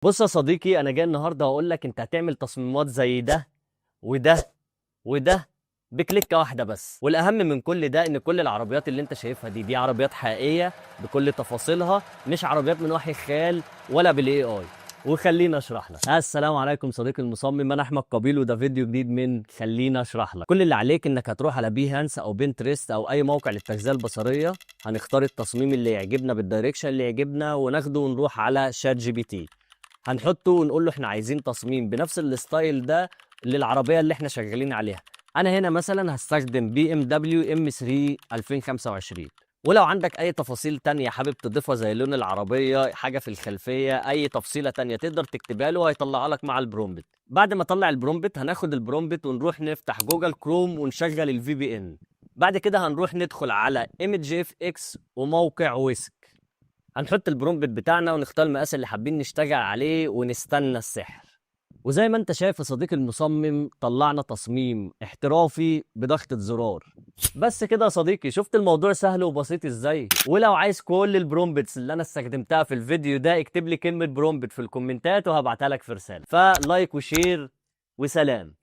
بص يا صديقي، انا جاي النهارده هقول لك انت هتعمل تصميمات زي ده وده وده بكليكه واحده بس. والاهم من كل ده ان كل العربيات اللي انت شايفها دي عربيات حقيقيه بكل تفاصيلها، مش عربيات من وحي الخيال ولا بالاي اي. وخليني اشرح لك. السلام عليكم صديقي المصمم، انا احمد قبيل وده فيديو جديد من خليني اشرح لك. كل اللي عليك انك هتروح على بيهانس او بنترست او اي موقع للتغذيه البصريه، هنختار التصميم اللي يعجبنا بالدايركشن اللي يعجبنا وناخده ونروح على شات جي بي تي، هنحطه ونقول له احنا عايزين تصميم بنفس الستايل ده للعربيه اللي احنا شغالين عليها. انا هنا مثلا هستخدم بي ام دبليو ام 3 2025. ولو عندك اي تفاصيل تانية حابب تضيفها زي لون العربيه، حاجه في الخلفيه، اي تفصيله تانية تقدر تكتبها له وهيطلعها لك مع البرومبت. بعد ما اطلع البرومبت هناخد البرومبت ونروح نفتح جوجل كروم ونشغل الفي بي ان. بعد كده هنروح ندخل على ايمج اف اكس وموقع ويسك. هنحط البرومبت بتاعنا ونختار المقاس اللي حابين نشتغل عليه ونستنى السحر. وزي ما انت شايف يا صديقي المصمم، طلعنا تصميم احترافي بضغطة زرار. بس كده يا صديقي، شفت الموضوع سهل وبسيط ازاي؟ ولو عايز كل البرومبتس اللي انا استخدمتها في الفيديو ده اكتب لي كلمة برومبت في الكومنتات وهبعتها لك في رسالة. فلايك وشير وسلام.